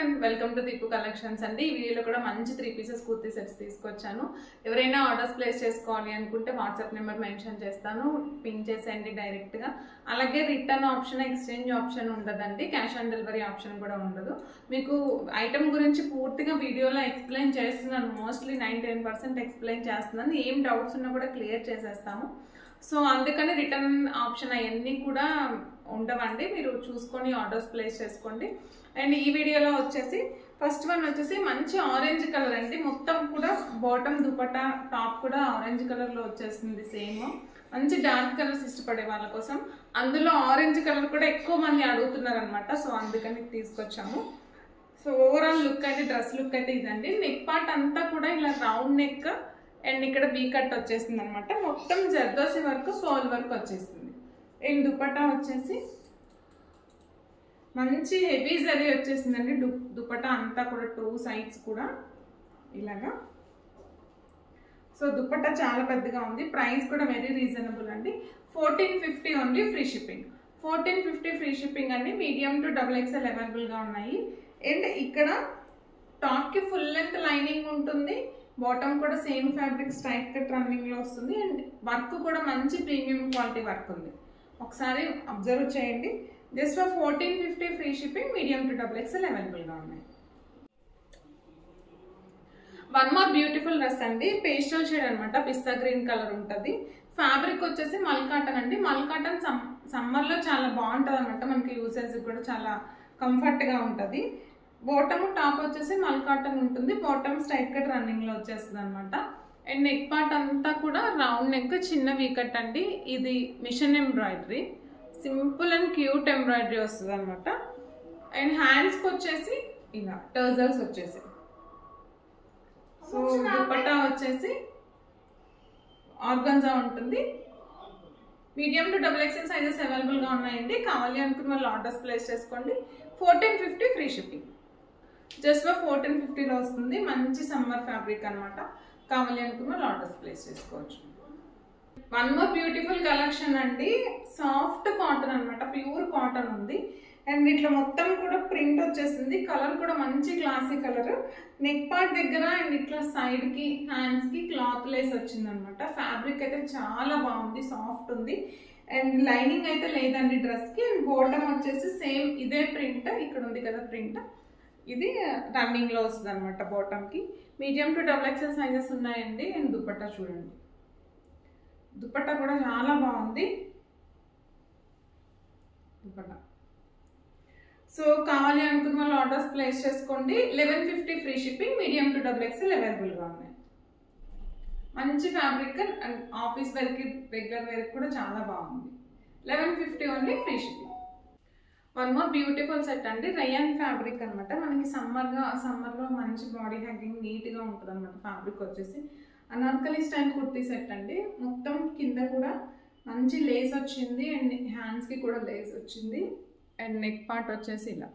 everyone, welcome to Deepu Collections and ఈ వీడియోలో కూడా మంచి 3 పీసెస్ కుర్తీ సెట్స్ తీసుకొచ్చాను. ఎవరైనా ఆర్డర్స్ ప్లేస్ చేసుకోవాలి అనుకుంటే వాట్సాప్ నెంబర్ మెన్షన్ చేస్తాను, పిన్ చేసేయండి డైరెక్ట్ గా. అలాగే రిటర్న్ ఆప్షన్, ఎక్స్చేంజ్ ఆప్షన్ ఉండదండి, క్యాష్ ఆన్ డెలివరీ ఆప్షన్ కూడా ఉండదు. మీకు ఐటమ్ గురించి పూర్తిగా వీడియోలో ఎక్స్ప్లెయిన్ చేస్తున్నాను, మోస్ట్లీ 99% ఎక్స్ప్లెయిన్ చేస్తున్నాను. ఏం డౌట్స్ ఉన్నా కూడా క్లియర్ చేసేస్తాము. సో అందుకని రిటర్న్ ఆప్షన్ అవన్నీ కూడా ఉండవండి, మీరు చూసుకొని ఆర్డర్స్ ప్లేస్ చేసుకోండి. అండ్ ఈ వీడియోలో వచ్చేసి ఫస్ట్ వన్ వచ్చేసి మంచి ఆరెంజ్ కలర్ అండి. మొత్తం కూడా బాటమ్ దుపట్టా టాప్ కూడా ఆరెంజ్ కలర్లో వచ్చేసింది. సేమ్ మంచి డార్క్ కలర్స్ ఇష్టపడే వాళ్ళ కోసం, అందులో ఆరెంజ్ కలర్ కూడా ఎక్కువ మంది అడుగుతున్నారు అనమాట. సో అందుకని తీసుకొచ్చాము. సో ఓవరాల్ లుక్ అయితే, డ్రెస్ లుక్ అయితే ఇదండి. నెక్ పార్ట్ అంతా కూడా ఇలా రౌండ్ నెక్ అండ్ ఇక్కడ వీ కట్ వచ్చేసింది అనమాట. మొత్తం జర్దోసి వర్క్, సోల్ వర్క్ వచ్చేసింది. అండ్ దుపట్టా వచ్చేసి మంచి హెవీ జరీ వచ్చేసిందండి. దుపట్టా అంతా కూడా 2 సైడ్స్ కూడా ఇలాగా. సో దుపట్టా చాలా పెద్దగా ఉంది. ప్రైస్ కూడా వెరీ రీజనబుల్ అండి, 1450 only, free shipping. 1450 free shipping అండి. మీడియం టు XXL అవైలబుల్గా ఉన్నాయి. అండ్ ఇక్కడ టాప్కి ఫుల్ లెంత్ లైనింగ్ ఉంటుంది, బాటమ్ కూడా సేమ్ ఫ్యాబ్రిక్ స్ట్రైట్ కట్ రన్నింగ్లో వస్తుంది. అండ్ వర్క్ కూడా మంచి ప్రీమియం క్వాలిటీ వర్క్ ఉంది, ఒకసారి అబ్జర్వ్ చేయండి. Just for 1450 free shipping, medium to XXL అవైలబుల్గా ఉన్నాయి. వన్ మోర్ బ్యూటిఫుల్ డ్రెస్ అండి, పేస్టల్ షేడ్ అనమాట, పిస్తా గ్రీన్ కలర్ ఉంటుంది. ఫ్యాబ్రిక్ వచ్చేసి మల్ కాటన్ అండి. మల్ కాటన్ సమ్మర్లో చాలా బాగుంటుంది అనమాట, మనకి యూసేజ్ కూడా చాలా కంఫర్ట్గా ఉంటుంది. బాటమ్ టాప్ వచ్చేసి మల్ కాటన్ ఉంటుంది, బాటమ్ స్ట్రైట్ కట్ రన్నింగ్లో వచ్చేస్తుంది అనమాట. అండ్ నెక్ పార్ట్ అంతా కూడా రౌండ్ నెక్, చిన్న వీ కట్ అండి. ఇది machine embroidery, simple and cute embroidery వస్తుంది అనమాట. అండ్ హ్యాండ్స్కి వచ్చేసి ఇలా టర్జల్స్ వచ్చేసి. సో దుపట్టా వచ్చేసి ఆర్గన్జా ఉంటుంది. మీడియం టు XXL సైజెస్ అవైలబుల్గా ఉన్నాయండి. కావాలి అనుకున్న వాళ్ళు ఆర్డర్స్ ప్లేస్ చేసుకోండి. 1450 ఫ్రీ షిప్పింగ్. జస్ట్ ఫర్ 1450లో వస్తుంది. మంచి సమ్మర్ ఫ్యాబ్రిక్ అనమాట, కావాలి అనుకున్న వాళ్ళు ఆర్డర్స్ ప్లేస్ చేసుకోవచ్చు. వన్ మోర్ బ్యూటిఫుల్ కలెక్షన్ అండి, సాఫ్ట్ కాటన్ అనమాట, ప్యూర్ కాటన్ ఉంది. అండ్ ఇట్లా మొత్తం కూడా ప్రింట్ వచ్చేసింది. కలర్ కూడా మంచి క్లాసీ కలర్. నెక్ పార్ట్ దగ్గర అండ్ ఇట్లా సైడ్కి, హ్యాండ్స్కి క్లాత్ లేస్ వచ్చింది అనమాట. ఫ్యాబ్రిక్ అయితే చాలా బాగుంది, సాఫ్ట్ ఉంది. అండ్ లైనింగ్ అయితే లేదండి డ్రెస్కి. అండ్ బాటమ్ వచ్చేసి సేమ్ ఇదే ప్రింట్, ఇక్కడ ఉంది కదా ప్రింట్, ఇది రన్నింగ్లో వస్తుంది అనమాట బాటమ్కి. మీడియం టు XXL సైజెస్ ఉన్నాయండి. అండ్ దుపట్టా చూడండి, దుపట్టా కూడా చాలా బాగుంది దుపట్టా. సో కావాలి అనుకున్న వాళ్ళు ఆర్డర్స్ ప్లేస్ చేసుకోండి. 1150 free shipping, medium to XXL అవైలబుల్గా ఉన్నాయి. మంచి ఫ్యాబ్రిక్ అండ్ ఆఫీస్ వేర్కి, రెగ్యులర్ వేర్కి కూడా చాలా బాగుంది. 1150 only, free shipping. One more beautiful set అండి, రయాన్ ఫ్యాబ్రిక్ అనమాట. మనకి సమ్మర్లో మంచి బాడీ హ్యాగింగ్ నీట్గా ఉంటుంది అనమాట. ఫ్యాబ్రిక్ వచ్చేసి అనార్కలి స్టైల్ కుర్తీ సెట్ అండి. మొత్తం కింద కూడా మంచి లేస్ వచ్చింది అండ్ హ్యాండ్స్కి కూడా లేస్ వచ్చింది. అండ్ నెక్ పార్ట్ వచ్చేసి ఇలా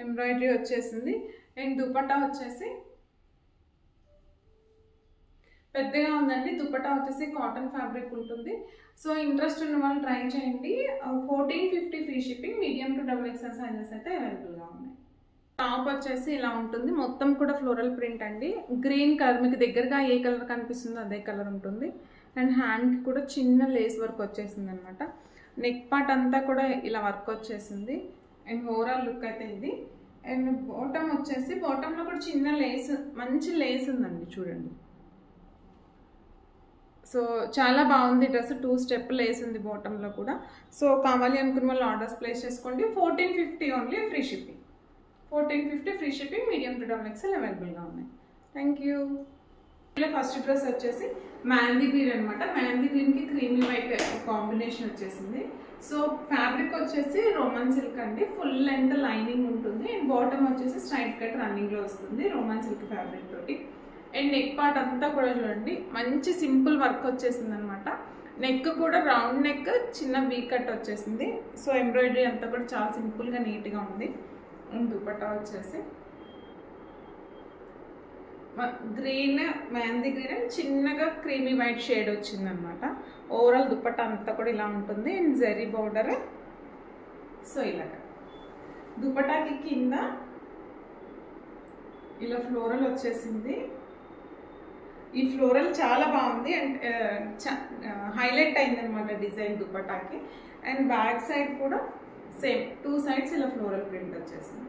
ఎంబ్రాయిడరీ వచ్చేసింది. అండ్ దుపట్టా వచ్చేసి పెద్దగా ఉందండి. దుపట్టా వచ్చేసి కాటన్ ఫ్యాబ్రిక్ ఉంటుంది. సో ఇంట్రెస్ట్ ఉన్న వాళ్ళు ట్రై చేయండి. 1450 free shipping, medium to XXL sizes అయితే అవైలబుల్గా ఉన్నాయి. టాప్ వచ్చేసి ఇలా ఉంటుంది, మొత్తం కూడా ఫ్లోరల్ ప్రింట్ అండి. గ్రీన్ కలర్, మీకు దగ్గరగా ఏ కలర్ కనిపిస్తుందో అదే కలర్ ఉంటుంది. అండ్ హ్యాండ్కి కూడా చిన్న లేస్ వర్క్ వచ్చేసింది అనమాట. నెక్ పార్ట్ అంతా కూడా ఇలా వర్క్ వచ్చేసింది. అండ్ ఓవరాల్ లుక్ అయితే ఇది. అండ్ బాటమ్ వచ్చేసి, బాటంలో కూడా చిన్న లేస్, మంచి లేస్ ఉందండి చూడండి. సో చాలా బాగుంది డ్రెస్, 2 స్టెప్ లేస్ ఉంది బాటంలో కూడా. సో కావాలి అనుకున్న వాళ్ళు ఆర్డర్స్ ప్లేస్ చేసుకోండి. 1450 only, free shipping. 1450 free shipping, medium to XXL అవైలబుల్గా ఉన్నాయి. Thank you. ఇలా ఫస్ట్ డ్రెస్ వచ్చేసి మెహందీ గ్రీన్ అనమాట. మెహందీ గ్రీన్కి క్రీమీ వైట్ కాంబినేషన్ వచ్చేసింది. సో ఫ్యాబ్రిక్ వచ్చేసి రోమన్ సిల్క్ అండి, ఫుల్ లెంత్ లైనింగ్ ఉంటుంది. అండ్ బాటమ్ వచ్చేసి స్ట్రైట్ కట్ రన్నింగ్లో వస్తుంది, రోమన్ సిల్క్ ఫ్యాబ్రిక్ తోటి. అండ్ నెక్ పార్ట్ అంతా కూడా చూడండి, మంచి సింపుల్ వర్క్ వచ్చేసింది అనమాట. నెక్ కూడా రౌండ్ నెక్, చిన్న వీ కట్ వచ్చేసింది. సో ఎంబ్రాయిడరీ అంతా కూడా చాలా సింపుల్గా నీట్గా ఉంది. దుపట్టా వచ్చేసి గ్రీన్, మెహందీ గ్రీన్, చిన్నగా క్రీమీ వైట్ షేడ్ వచ్చింది అనమాట. ఓవరాల్ దుపట్టా అంతా కూడా ఇలా ఉంటుంది. And zari border. సో ఇలాగా దుపట్టాకి కింద ఇలా ఫ్లోరల్ వచ్చేసింది. ఈ ఫ్లోరల్ చాలా బాగుంది అండ్ హైలైట్ అయిందనమాట డిజైన్ దుపట్టాకి. అండ్ బ్యాక్ సైడ్ కూడా సేమ్ 2 సైడ్స్ ఇలా ఫ్లోరల్ ప్రింట్ వచ్చేసింది.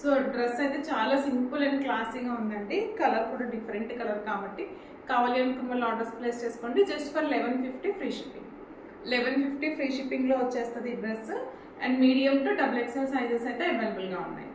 సో డ్రెస్ అయితే చాలా సింపుల్ అండ్ క్లాసీగా ఉందండి. కలర్ కూడా డిఫరెంట్ కలర్ కాబట్టి కావాలి అనుకున్న వాళ్ళు ఆర్డర్స్ ప్లేస్ చేసుకోండి. Just for 1150 free shipping. 1150 free షిప్పింగ్లో వచ్చేస్తుంది ఈ dress. And medium to XXL sizes అయితే అవైలబుల్గా ఉన్నాయి.